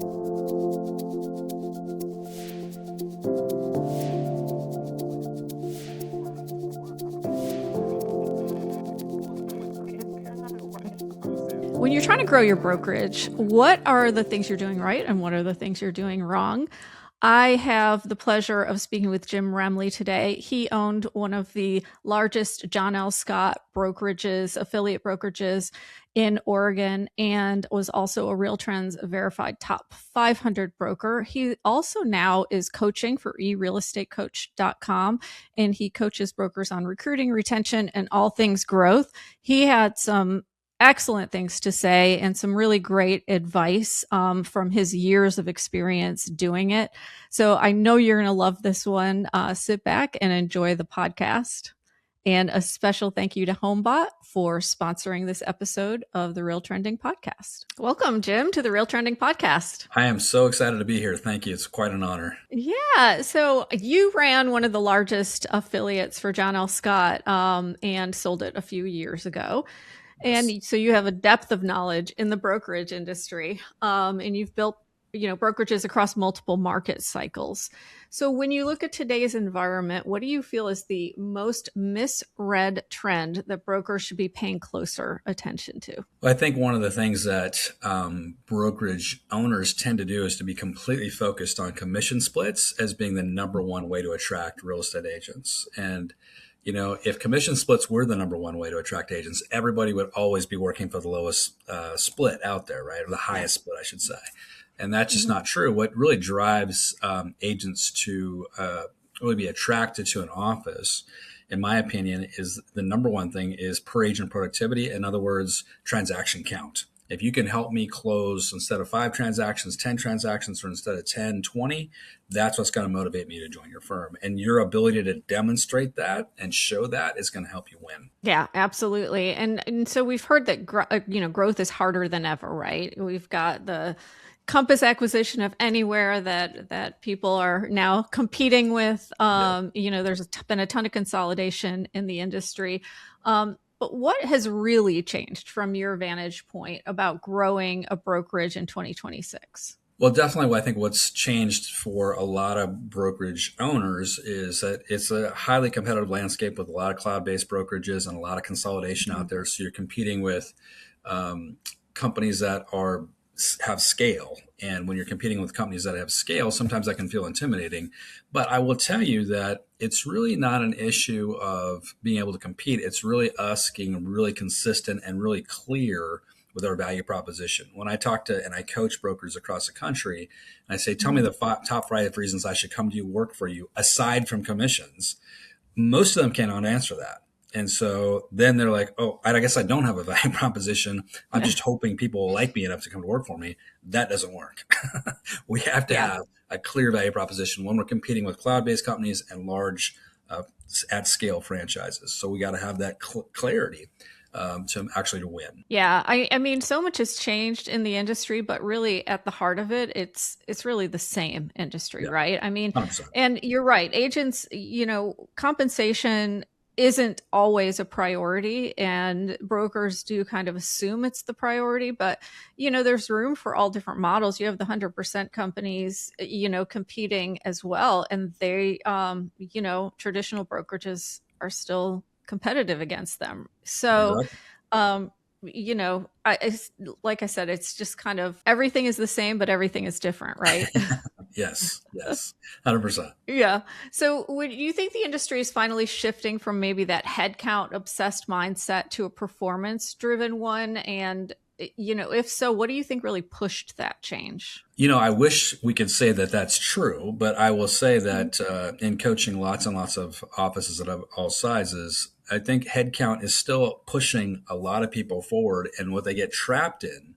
When you're trying to grow your brokerage, what are the things you're doing right and what are the things you're doing wrong? I have the pleasure of speaking with Jim Remley today. He owned one of the largest John L. Scott brokerages, affiliate brokerages in Oregon, and was also a RealTrends verified top 500 broker. He also now is coaching for erealestatecoach.com, and he coaches brokers on recruiting, retention, and all things growth. He had some excellent things to say and some really great advice from his years of experience doing it. So I know you're going to love this one. Sit back and enjoy the podcast. And a special thank you to HomeBot for sponsoring this episode of the RealTrending Podcast. Welcome, Jim, to the RealTrending Podcast. I am so excited to be here. Thank you. It's quite an honor. Yeah. So you ran one of the largest affiliates for John L. Scott and sold it a few years ago. And so you have a depth of knowledge in the brokerage industry, and you've built, brokerages across multiple market cycles. So when you look at today's environment, what do you feel is the most misread trend that brokers should be paying closer attention to? Well, I think one of the things that brokerage owners tend to do is to be completely focused on commission splits as being the number one way to attract real estate agents. And if commission splits were the number one way to attract agents, everybody would always be working for the lowest split out there, right? Or the highest split, I should say. And that's just not true. What really drives agents to really be attracted to an office, in my opinion, is the number one thing is per agent productivity. In other words, transaction count. If you can help me close instead of 5 transactions, 10 transactions, or instead of 10, 20, that's what's going to motivate me to join your firm. And your ability to demonstrate that and show that is going to help you win. Yeah, absolutely. And so we've heard that, growth is harder than ever, right? We've got the Compass acquisition of Anywhere that people are now competing with. There's been a ton of consolidation in the industry. But what has really changed from your vantage point about growing a brokerage in 2026? Well, definitely, I think what's changed for a lot of brokerage owners is that it's a highly competitive landscape with a lot of cloud-based brokerages and a lot of consolidation out there. So you're competing with companies that have scale. And when you're competing with companies that have scale, sometimes that can feel intimidating. But I will tell you that it's really not an issue of being able to compete. It's really us being really consistent and really clear with our value proposition. When I talk to and I coach brokers across the country, and I say, tell me the top 5 reasons I should come to you, work for you, aside from commissions, most of them cannot answer that. And so then they're like, oh, I guess I don't have a value proposition. I'm just hoping people will like me enough to come to work for me. That doesn't work. We have to have a clear value proposition when we're competing with cloud-based companies and large at-scale franchises. So we got to have that clarity to actually win. Yeah, I mean, so much has changed in the industry, but really at the heart of it, it's really the same industry, right? I mean, 100%. And you're right. Agents, compensation isn't always a priority, and brokers do kind of assume it's the priority, but there's room for all different models. You have the 100% companies competing as well, and they traditional brokerages are still competitive against them. So like I said, it's just kind of everything is the same, but everything is different, right? Yes, 100%. Yeah. So would you think the industry is finally shifting from maybe that headcount obsessed mindset to a performance driven one? And, if so, what do you think really pushed that change? I wish we could say that that's true, but I will say that in coaching lots and lots of offices at all sizes, I think headcount is still pushing a lot of people forward. And what they get trapped in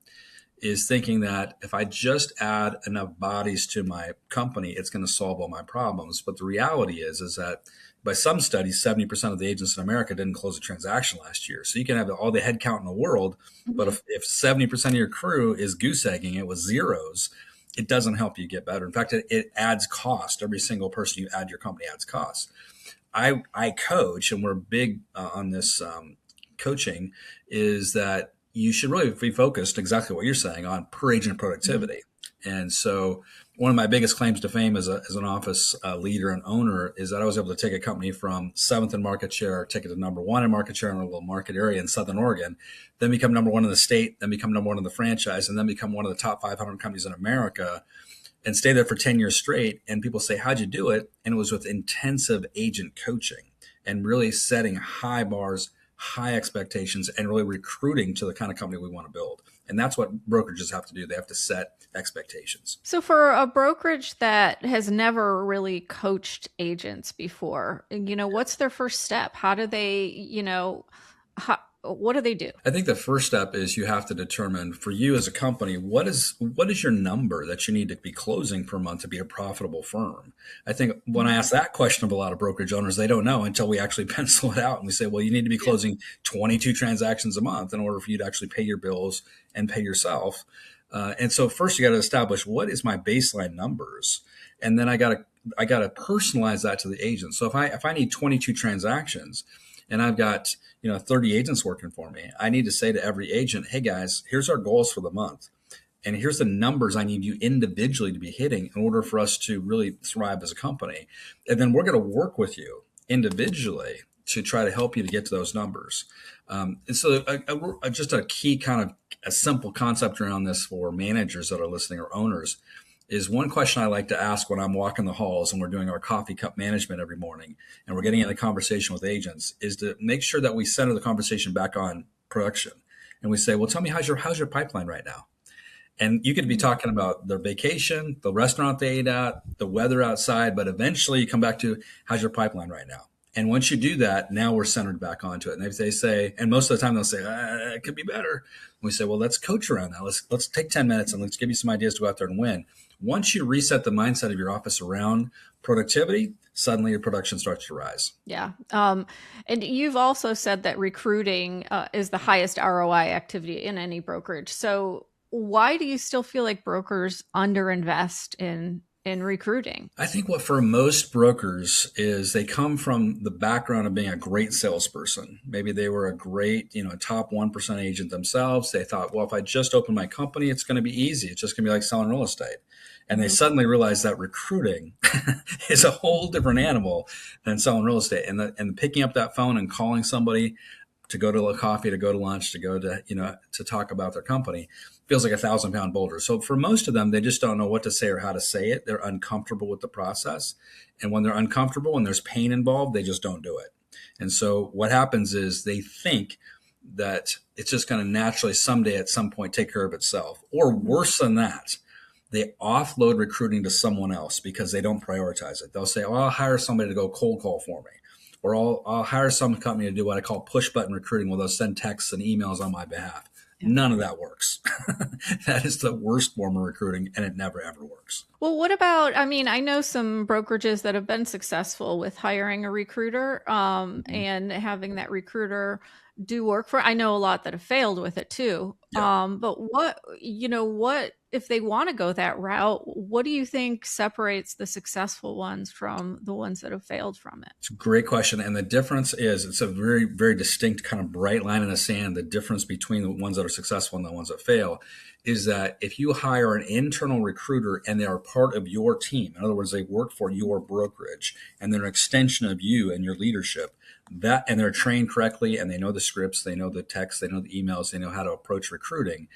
is thinking that if I just add enough bodies to my company, it's going to solve all my problems. But the reality is that by some studies, 70% of the agents in America didn't close a transaction last year. So you can have all the headcount in the world, but if 70% of your crew is goose egging it with zeros, it doesn't help you get better. In fact, it adds cost. Every single person you add to your company adds cost. I coach, and we're big on this coaching, is that you should really be focused exactly what you're saying on per agent productivity. And so one of my biggest claims to fame as an office leader and owner is that I was able to take a company from seventh in market share, take it to number one in market share in a little market area in Southern Oregon, then become number one in the state, then become number one in the franchise, and then become one of the top 500 companies in America and stay there for 10 years straight. And people say, how'd you do it? And it was with intensive agent coaching and really setting high bars, high expectations, and really recruiting to the kind of company we want to build. And that's what brokerages have to do. They have to set expectations. So for a brokerage that has never really coached agents before, what's their first step? How do they, what do they do? I think the first step is you have to determine for you as a company, what is your number that you need to be closing per month to be a profitable firm? I think when I ask that question of a lot of brokerage owners, they don't know until we actually pencil it out. And we say, well, you need to be closing 22 transactions a month in order for you to actually pay your bills and pay yourself. And so first you got to establish what is my baseline numbers. And then I got to personalize that to the agent. So if I need 22 transactions and I've got 30 agents working for me, I need to say to every agent, hey guys, here's our goals for the month. And here's the numbers I need you individually to be hitting in order for us to really thrive as a company. And then we're going to work with you individually to try to help you to get to those numbers. And so just a key kind of a simple concept around this for managers that are listening or owners is one question I like to ask when I'm walking the halls and we're doing our coffee cup management every morning and we're getting in a conversation with agents is to make sure that we center the conversation back on production. And we say, well, tell me, how's your pipeline right now? And you could be talking about their vacation, the restaurant they ate at, the weather outside, but eventually you come back to how's your pipeline right now? And once you do that, now we're centered back onto it. And if they say, and most of the time they'll say, it could be better. And we say, well, let's coach around that. Let's take 10 minutes and let's give you some ideas to go out there and win. Once you reset the mindset of your office around productivity, suddenly your production starts to rise. Yeah. And you've also said that recruiting is the highest ROI activity in any brokerage. So why do you still feel like brokers underinvest in recruiting? I think what for most brokers is they come from the background of being a great salesperson. Maybe they were a great, top 1% agent themselves. They thought, well, if I just open my company, it's going to be easy. It's just going to be like selling real estate. And they suddenly realize that recruiting is a whole different animal than selling real estate. And picking up that phone and calling somebody to go to a coffee, to go to lunch, to go to, to talk about their company feels like 1,000-pound boulder. So for most of them, they just don't know what to say or how to say it. They're uncomfortable with the process. And when they're uncomfortable and there's pain involved, they just don't do it. And so what happens is they think that it's just going to naturally someday at some point take care of itself. Or worse than that, they offload recruiting to someone else because they don't prioritize it. They'll say, oh, I'll hire somebody to go cold call for me. Or I'll hire some company to do what I call push button recruiting, where they'll send texts and emails on my behalf. None of that works. That is the worst form of recruiting, and it never, ever works. Well, what about, I know some brokerages that have been successful with hiring a recruiter and having that recruiter do work for, I know a lot that have failed with it too. Yeah. But what if they want to go that route, what do you think separates the successful ones from the ones that have failed from it? It's a great question. And the difference is it's a very, very distinct kind of bright line in the sand. The difference between the ones that are successful and the ones that fail is that if you hire an internal recruiter and they are part of your team, in other words, they work for your brokerage and they're an extension of you and your leadership, and they're trained correctly and they know the scripts, they know the texts, they know the emails, they know how to approach recruiting,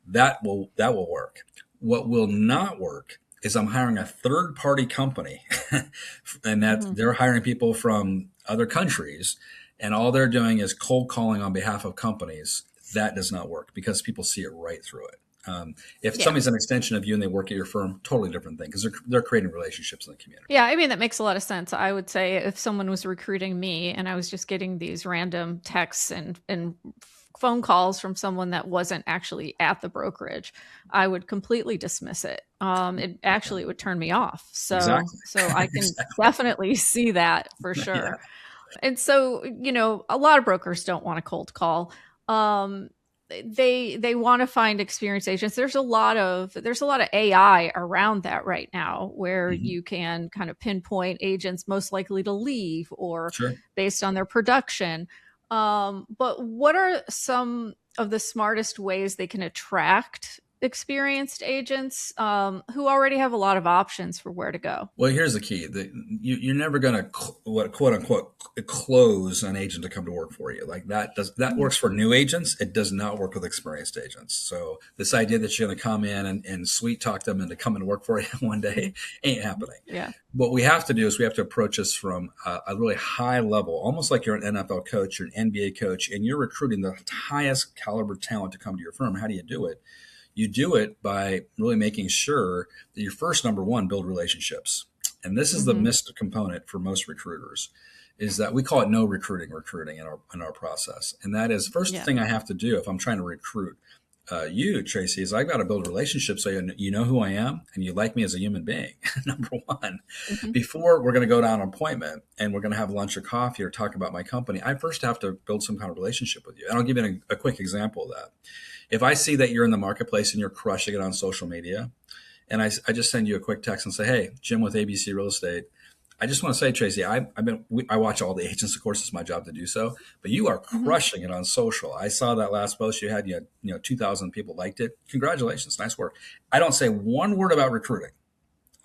that will work. What will not work is I'm hiring a third-party company and that they're hiring people from other countries and all they're doing is cold calling on behalf of companies. That does not work because people see it right through it. If somebody's an extension of you and they work at your firm, totally different thing because they're creating relationships in the community. Yeah, that makes a lot of sense. I would say if someone was recruiting me and I was just getting these random texts and phone calls from someone that wasn't actually at the brokerage, I would completely dismiss it. It would turn me off. So, Exactly. so I can definitely see that for sure. Yeah. And so, a lot of brokers don't want to cold call. They want to find experienced agents. There's a lot of AI around that right now where you can kind of pinpoint agents most likely to leave or based on their production. But what are some of the smartest ways they can attract experienced agents who already have a lot of options for where to go? Well, here's the key: you're never going to quote unquote close an agent to come to work for you. Like that works for new agents. It does not work with experienced agents. So this idea that you're going to come in and sweet talk them into coming to work for you one day ain't happening. Yeah. What we have to do is we have to approach this from a really high level, almost like you're an NFL coach, you're an NBA coach, and you're recruiting the highest caliber talent to come to your firm. How do you do it? You do it by really making sure that you first, number one, build relationships. And this is the missed component for most recruiters, is that we call it no recruiting in our process. And that is first thing I have to do if I'm trying to recruit you, Tracy, is I've got to build relationships so you know who I am and you like me as a human being, number one. Before we're going to go down an appointment and we're going to have lunch or coffee or talk about my company, I first have to build some kind of relationship with you. And I'll give you a quick example of that. If I see that you're in the marketplace and you're crushing it on social media, and I just send you a quick text and say, hey, Jim with ABC Real Estate, I just want to say, Tracy, I watch all the agents. Of course, it's my job to do so. But you are crushing it on social. I saw that last post you had. 2,000 people liked it. Congratulations, nice work. I don't say one word about recruiting.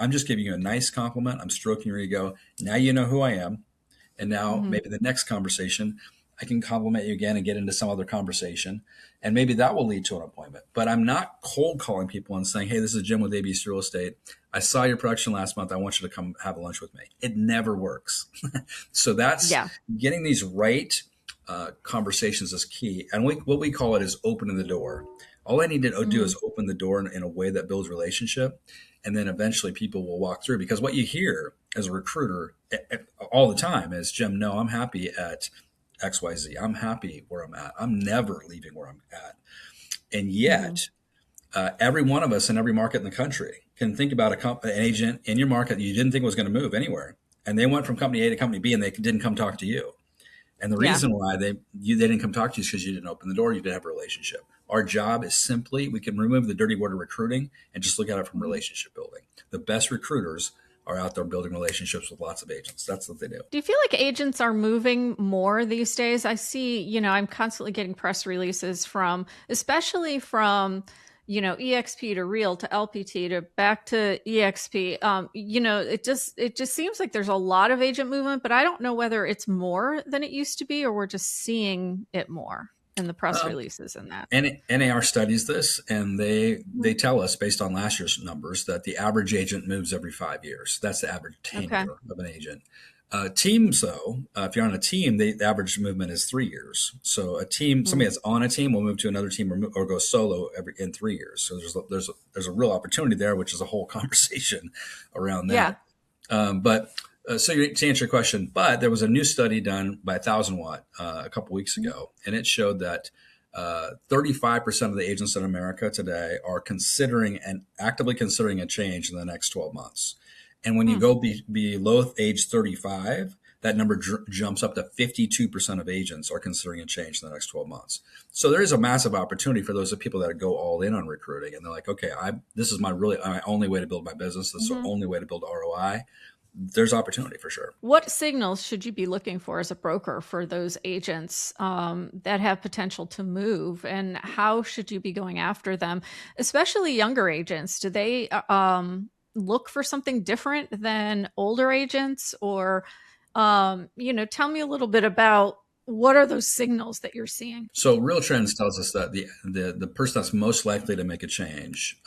I'm just giving you a nice compliment. I'm stroking your ego. Now you know who I am, and now maybe the next conversation, I can compliment you again and get into some other conversation, and maybe that will lead to an appointment. But I'm not cold calling people and saying, hey, this is Jim with ABC Real Estate. I saw your production last month. I want you to come have lunch with me. It never works. So that's getting these right conversations is key. And what we call it is opening the door. All I need to do is open the door in a way that builds relationship. And then eventually people will walk through, because what you hear as a recruiter all the time is, Jim, no, I'm happy at XYZ. I'm happy where I'm at. I'm never leaving where I'm at. And yet, every one of us in every market in the country can think about an agent in your market that you didn't think was going to move anywhere. And they went from company A to company B and they didn't come talk to you. And the reason why they didn't come talk to you is because you didn't open the door. You didn't have a relationship. Our job is simply, we can remove the dirty word of recruiting and just look at it from relationship building. The best recruiters are out there building relationships with lots of agents. That's what they do. Do you feel like agents are moving more these days? I see, I'm constantly getting press releases especially from, EXP to Real to LPT to back to EXP. It just seems like there's a lot of agent movement, but I don't know whether it's more than it used to be or we're just seeing it more in the press releases and that. NAR studies this, and they tell us, based on last year's numbers, that the average agent moves every 5 years. That's the average tenure of an agent. Teams, though, if you're on a team, the average movement is 3 years. So a team, somebody that's on a team will move to another team or go solo in 3 years. So there's a real opportunity there, which is a whole conversation around that. So to answer your question, but there was a new study done by 1000 Watt a couple weeks ago, and it showed that 35% of the agents in America today are actively considering a change in the next 12 months. And when you go below age 35, that number jumps up to 52% of agents are considering a change in the next 12 months. So there is a massive opportunity for those people that go all in on recruiting, and they're like, okay, this is my only way to build my business. This is the only way to build ROI. There's opportunity for sure. What signals should you be looking for as a broker for those agents that have potential to move, and how should you be going after them, especially younger agents? Do they look for something different than older agents, or tell me a little bit about what are those signals that you're seeing? So RealTrends tells us that the person that's most likely to make a change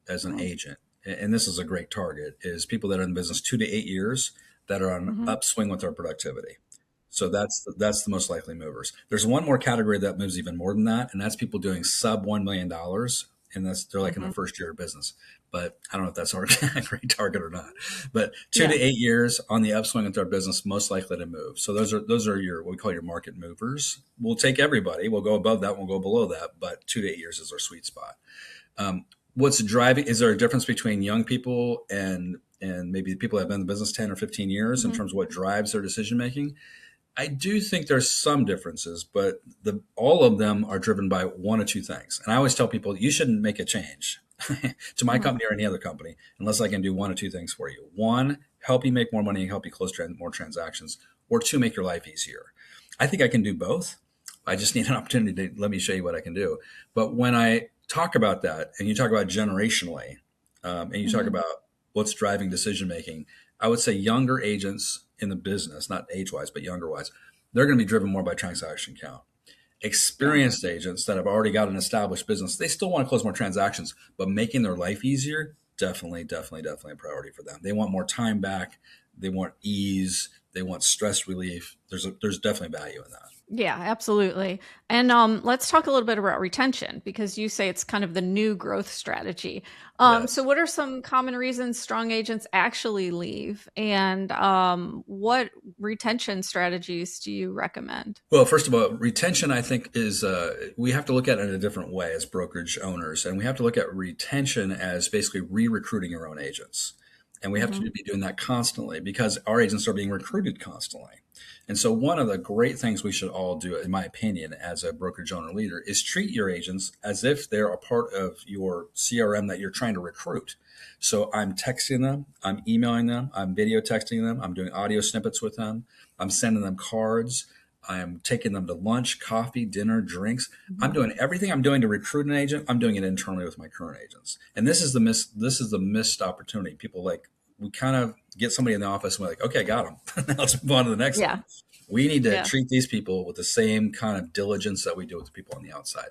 as an agent, and this is a great target, is people that are in business 2 to 8 years that are on upswing with their productivity. So that's the most likely movers. There's one more category that moves even more than that, and that's people doing sub $1 million, and they're like in their first year of business. But I don't know if that's our great target or not. But 2 to 8 years on the upswing with their business, most likely to move. So those are your, what we call your market movers. We'll take everybody. We'll go above that. We'll go below that. But 2 to 8 years is our sweet spot. What's driving? Is there a difference between young people and maybe people that have been in the business 10 or 15 years in terms of what drives their decision making? I do think there's some differences, but all of them are driven by one or two things. And I always tell people, you shouldn't make a change to my company or any other company unless I can do one or two things for you. One, help you make more money and help you close more transactions. Or two, make your life easier. I think I can do both. I just need an opportunity to let me show you what I can do. But when I talk about that, and you talk about generationally, and you talk Mm-hmm. about what's driving decision making, I would say younger agents in the business, not age wise, but younger wise, they're going to be driven more by transaction count. Yeah. Experienced agents that have already got an established business, they still want to close more transactions, but making their life easier, definitely a priority for them. They want more time back. They want ease. They want stress relief. There's definitely value in that. Yeah, absolutely. And let's talk a little bit about retention because you say it's kind of the new growth strategy. So, Yes. what are some common reasons strong agents actually leave, and what retention strategies do you recommend? Well, first of all, retention, I think, is we have to look at it in a different way as brokerage owners. And we have to look at retention as basically re recruiting your own agents. And we have to Hmm. be doing that constantly because our agents are being recruited constantly. And so, one of the great things we should all do, in my opinion, as a brokerage owner leader, is treat your agents as if they're a part of your CRM that you're trying to recruit. So, I'm texting them, I'm emailing them, I'm video texting them, I'm doing audio snippets with them, I'm sending them cards. I am taking them to lunch, coffee, dinner, drinks. I'm Hmm. doing everything I'm doing to recruit an agent. I'm doing it internally with my current agents. And this is the missed opportunity. People like we kind of get somebody in the office and we're like, okay, I got them. Now let's move on to the next Yeah, one. We need to yeah, treat these people with the same kind of diligence that we do with the people on the outside,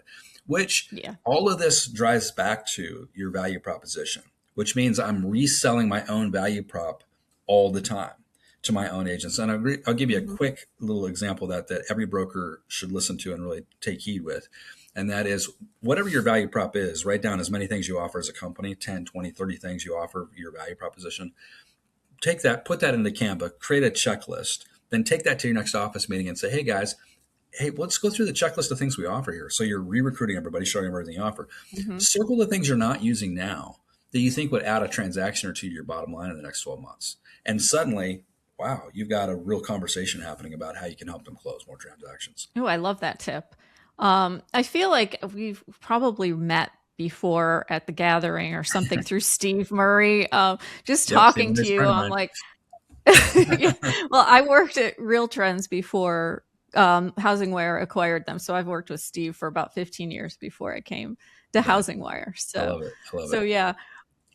which yeah. all of this drives back to your value proposition, which means I'm reselling my own value prop all the time to my own agents. And I'll give you a Hmm. quick little example that every broker should listen to and really take heed with. And that is whatever your value prop is, write down as many things you offer as a company, 10, 20, 30 things you offer your value proposition. Take that, put that into Canva, create a checklist, then take that to your next office meeting and say, hey guys, hey, let's go through the checklist of things we offer here. So you're re-recruiting everybody, showing them everything you offer. Hmm. Circle the things you're not using now that you think would add a transaction or two to your bottom line in the next 12 months. And suddenly, wow, you've got a real conversation happening about how you can help them close more transactions. Oh, I love that tip. I feel like we've probably met before at the gathering or something through Steve Murray. Just Yep, Steve talking to Murray's a you, friend of I'm mine. like, yeah. Well, I worked at RealTrends before HousingWire acquired them. So I've worked with Steve for about 15 years before I came to Nice. HousingWire. I So, love it. I love so it. yeah.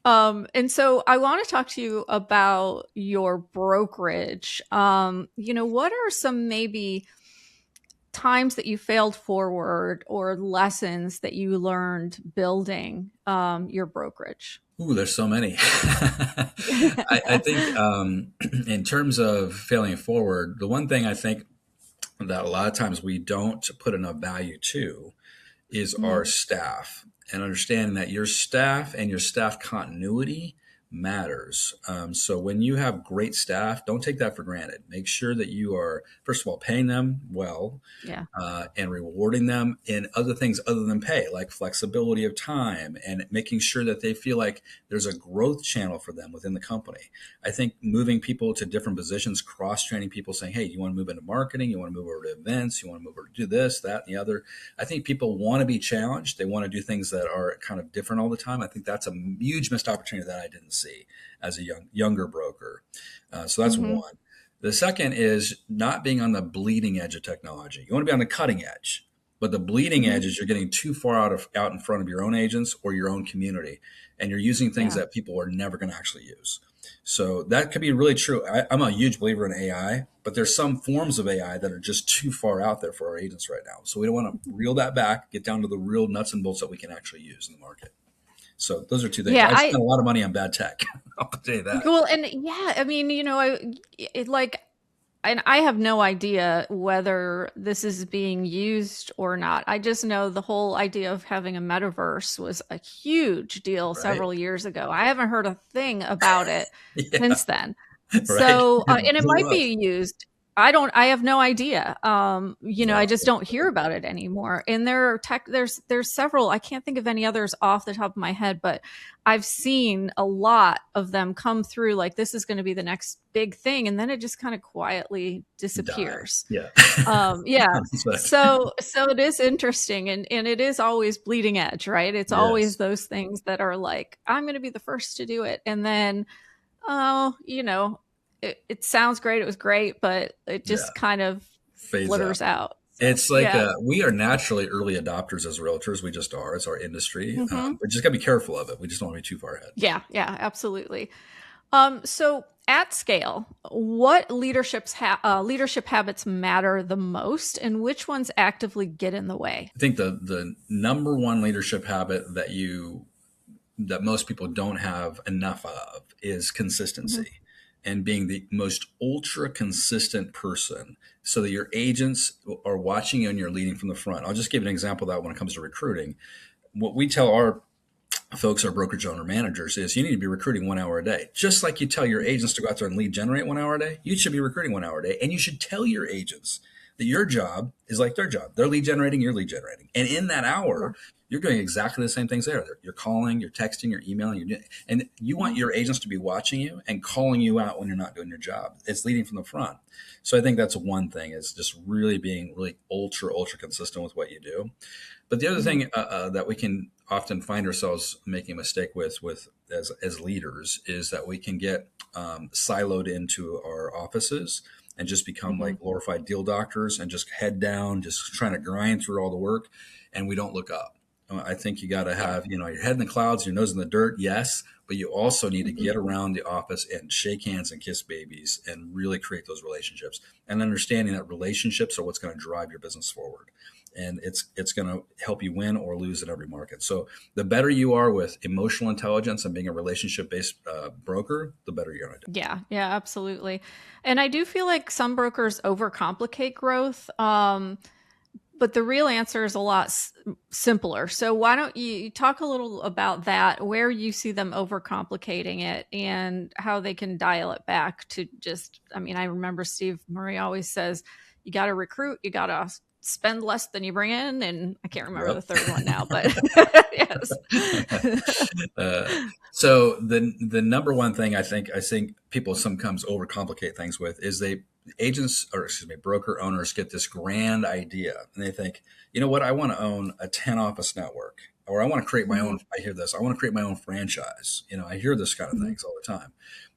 And so I want to talk to you about your brokerage. What are some maybe times that you failed forward or lessons that you learned building your brokerage? Ooh, there's so many. I think in terms of failing forward, the one thing I think that a lot of times we don't put enough value to is our Mm, staff and understanding that your staff and your staff continuity matters. So when you have great staff, don't take that for granted. Make sure that you are, first of all, paying them well yeah. and rewarding them in other things other than pay, like flexibility of time and making sure that they feel like there's a growth channel for them within the company. I think moving people to different positions, cross training people saying, hey, you want to move into marketing? You want to move over to events? You want to move over to do this, that, and the other? I think people want to be challenged. They want to do things that are kind of different all the time. I think that's a huge missed opportunity that I didn't see as a younger broker. So that's Hmm. one. The second is not being on the bleeding edge of technology. You want to be on the cutting edge, but the bleeding Hmm. edge is you're getting too far out in front of your own agents or your own community, and you're using things Yeah. that people are never going to actually use. So that could be really true. I'm a huge believer in AI, but there's some forms of AI that are just too far out there for our agents right now. So we don't want to reel that back, get down to the real nuts and bolts that we can actually use in the market. So those are two things. Yeah. I've spent a lot of money on bad tech. I'll tell you that. Well, and yeah, I mean, and I have no idea whether this is being used or not. I just know the whole idea of having a metaverse was a huge deal Right? several years ago. I haven't heard a thing about it Yeah. since then. Right. So, and it Who might else? be used. I have no idea. I No. just don't hear about it anymore. And there's several, I can't think of any others off the top of my head, but I've seen a lot of them come through like this is going to be the next big thing. And then it just kind of quietly Die. disappears. Yeah. Yeah. But So it is interesting and it is always bleeding edge, right? It's always yes. those things that are like, I'm going to be the first to do it. And then oh, it sounds great. It was great, but it Yeah. just kind of Phase out. flitters out. So, It's like yeah. we are naturally early adopters as realtors. We just are. It's our industry. Hmm. We just got to be careful of it. We just don't want to be too far ahead. Yeah, yeah, absolutely. So at scale, what leadership habits matter the most, and which ones actively get in the way? I think the number one leadership habit that most people don't have enough of is Hmm. consistency and being the most ultra consistent person so that your agents are watching you and you're leading from the front. I'll just give an example of that when it comes to recruiting. What we tell our folks, our brokerage owner managers, is you need to be recruiting 1 hour a day. Just like you tell your agents to go out there and lead generate 1 hour a day, you should be recruiting 1 hour a day. And you should tell your agents that your job is like their job. They're lead generating, you're lead generating. And in that Yeah. hour, you're doing exactly the same things there. You're calling, you're texting, you're emailing, and you want Hmm. your agents to be watching you and calling you out when you're not doing your job. It's leading from the front. So I think that's one thing, is just really being really ultra consistent with what you do. But the other Hmm. thing that we can often find ourselves making a mistake with as leaders is that we can get siloed into our offices and just become Hmm. like glorified deal doctors and just head down, just trying to grind through all the work, and we don't look up. I think you got to Yeah. have, your head in the clouds, your nose in the dirt, yes, but you also need to Hmm. get around the office and shake hands and kiss babies and really create those relationships, and understanding that relationships are what's going to drive your business forward. And it's going to help you win or lose in every market. So the better you are with emotional intelligence and being a relationship based broker, the better you're going to do. Yeah, yeah, absolutely. And I do feel like some brokers overcomplicate growth. But the real answer is a lot simpler. So why don't you talk a little about that, where you see them overcomplicating it and how they can dial it back to just, I mean, I remember Steve Murray always says, you got to recruit, you got to spend less than you bring in. And I can't remember the Yep. third one now, but yes. uh, so the number one thing I think people sometimes overcomplicate things with is broker owners get this grand idea and they think, you know what, I want to own a 10 office network, or I want to create my Hmm. own. I hear this. I want to create my own franchise. I hear this kind of Hmm. things all the time,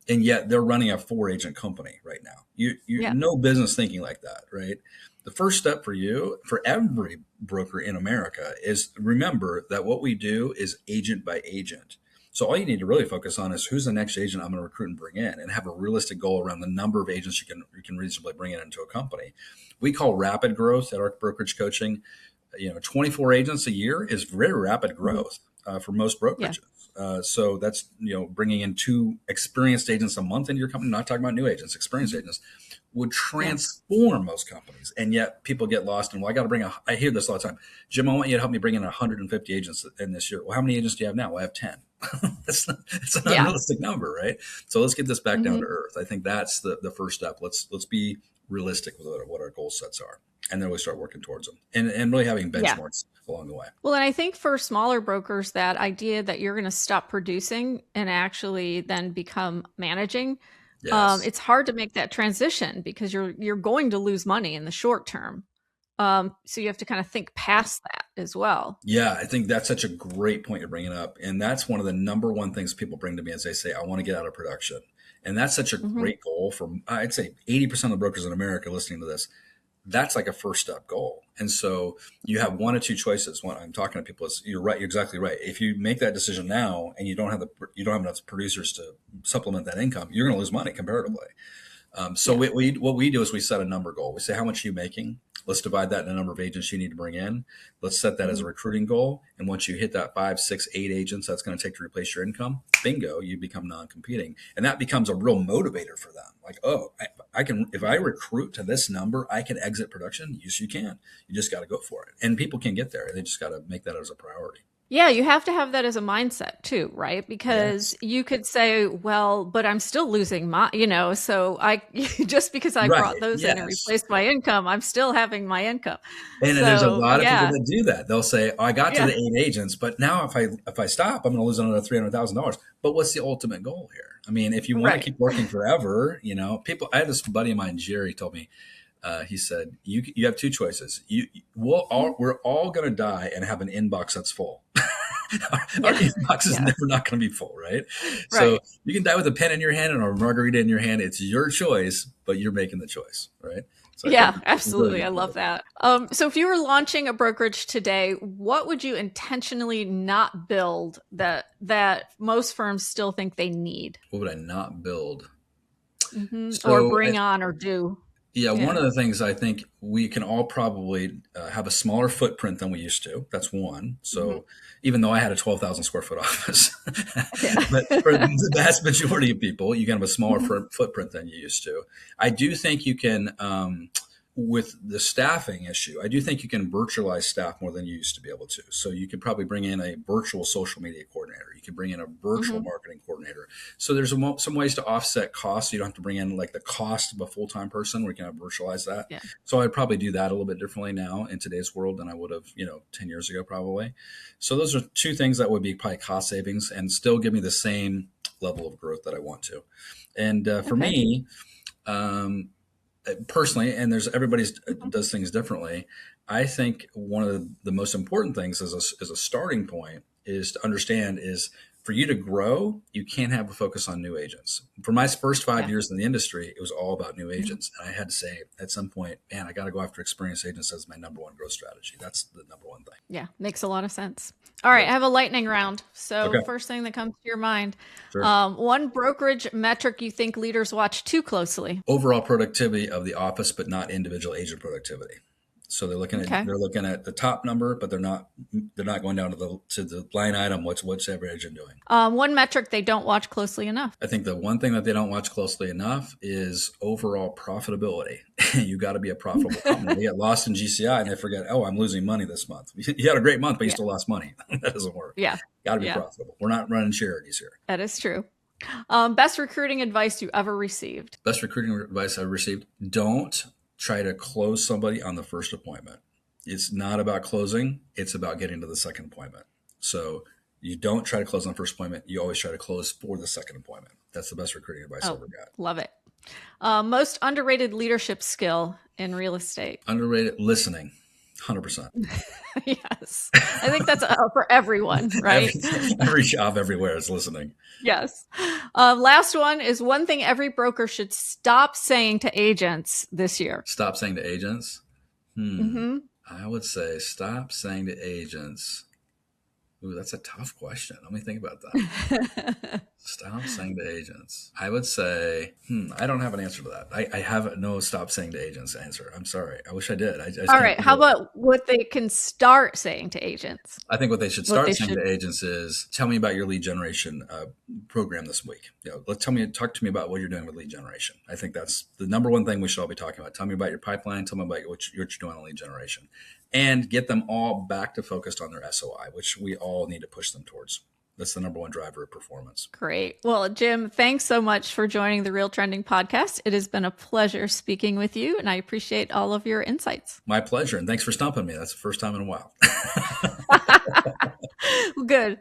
and yet they're running a 4 agent company right now. You Yeah. no business thinking like that, right? The first step for you, for every broker in America, is remember that what we do is agent by agent. So all you need to really focus on is who's the next agent I'm going to recruit and bring in, and have a realistic goal around the number of agents you can reasonably bring in into a company. We call rapid growth at our brokerage coaching. 24 agents a year is very rapid Hmm. growth for most Yeah. brokerages. So that's bringing in 2 experienced agents a month into your company. Not talking about new agents, experienced agents would Yeah. transform most companies. And yet people get lost in, well, I hear this all the time. Jim, I want you to help me bring in 150 agents in this year. Well, how many agents do you have now? Well, I have 10. It's an Yeah. unrealistic number, right? So let's get this back down to Hmm. earth. I think that's the first step. Let's be realistic with what our goal sets are. And then we start working towards them, and really having Yeah. benchmarks along the way. Well, and I think for smaller brokers, that idea that you're going to stop producing and actually then become managing, Yes. it's hard to make that transition because you're going to lose money in the short term. So you have to kind of think past that as well. Yeah, I think that's such a great point you're bringing up. And that's one of the number one things people bring to me as they say, I want to get out of production. And that's such a Hmm. great goal for, I'd say, 80% of the brokers in America listening to this. That's like a first step goal. And so you have one or two choices. When I'm talking to people, is you're right, you're exactly right. If you make that decision now and you don't have enough producers to supplement that income, you're going to lose money comparatively. So Yeah. what we do is we set a number goal. We say, how much are you making? Let's divide that in the number of agents you need to bring in. Let's set that as a Hmm. recruiting goal. And once you hit that 5, 6, 8 agents that's going to take to replace your income, bingo, you become non-competing. And that becomes a real motivator for them. Like, oh, I can, if I recruit to this number, I can exit production. Yes, you can. You just got to go for it. And people can get there. They just got to make that as a priority. Yeah, you have to have that as a mindset too, right? Yes. Because you could say, well, but I'm still losing so I just because I brought Right. those in and Yes. replaced my income, I'm still having my income. And there's a So lot of people yeah, that do that. They'll say, oh, I got to yeah, the 8 agents, but now if I stop, I'm going to lose another $300,000. But what's the ultimate goal here? I mean, if you want to right. keep working forever, people. I had this buddy of mine, Jerry, told me. He said, you have two choices. Mhm. We're all going to die and have an inbox that's full. Our Yeah, inbox is yeah, never not going to be full, right? So right. you can die with a pen in your hand and a margarita in your hand. It's your choice, but you're making the choice, right? So Yeah, it's a really absolutely. I good love point. that. So if you were launching a brokerage today, what would you intentionally not build that most firms still think they need? What would I not build? Or So bring on or do? yeah, one Yeah. of the things I think we can all probably have a smaller footprint than we used to. That's one. hmm So even though I had a 12,000 square foot office, but Yeah. for the vast majority of people, you can have a smaller Mhm. footprint than you used to. I do think you can, with the staffing issue, I do think you can virtualize staff more than you used to be able to. So you could probably bring in a virtual social media coordinator. You could bring in a virtual Mhm. marketing coordinator. So there's some ways to offset costs. You don't have to bring in like the cost of a full-time person where you can virtualize that. Yeah. So I'd probably do that a little bit differently now in today's world than I would have, 10 years ago probably. So those are two things that would be probably cost savings and still give me the same level of growth that I want to. And for Okay. me, personally, and there's everybody's Mhm. does things differently. I think one of the most important things as a starting point is to understand is for you to grow, you can't have a focus on new agents. For my first five Yeah. years in the industry, it was all about new Mhm. agents. And I had to say at some point, man, I got to go after experienced agents as my number one growth strategy. That's the number one thing. Yeah. Makes a lot of sense. All right. Yep. I have a lightning round. So Okay. first thing that comes to your mind, Sure. one brokerage metric you think leaders watch too closely. Overall productivity of the office, but not individual agent productivity. So Okay. they're looking at the top number, but they're not going down to the line item. What's every agent doing? One metric they don't watch closely enough. I think the one thing that they don't watch closely enough is overall profitability. You got to be a profitable company. They get lost in GCI and they forget, oh, I'm losing money this month. You had a great month, but you Yeah. still lost money. That doesn't work. Yeah. Got to be Yeah. profitable. We're not running charities here. That is true. Best recruiting advice you ever received. Best recruiting advice I've received: don't try to close somebody on the first appointment. It's not about closing. It's about getting to the second appointment. So you don't try to close on the first appointment. You always try to close for the second appointment. That's the best recruiting advice I Oh, ever got. love it. Most underrated leadership skill in real estate. Underrated listening, 100%. Yes. I think that's for everyone, right? Every job everywhere is listening. Yes. Last one is one thing every broker should stop saying to agents this year. Stop saying to agents. hmm I would say stop saying to agents. Ooh, that's a tough question. Let me think about that. Stop saying to agents. I would say, I don't have an answer to that. I have no stop saying to agents answer. I'm sorry. I wish I did. I just All can't right. think How of it. about what they can start saying to agents? I think what they should What start they saying should. to agents is, tell me about your lead generation program this week. Talk to me about what you're doing with lead generation. I think that's the number one thing we should all be talking about. Tell me about your pipeline. Tell me about what you're doing on lead generation, and get them all back to focused on their SOI, which we all need to push them towards. That's the number one driver of performance. Great. Well, Jim, thanks so much for joining the Real Trending Podcast. It has been a pleasure speaking with you, and I appreciate all of your insights. My pleasure. And thanks for stumping me. That's the first time in a while. Good.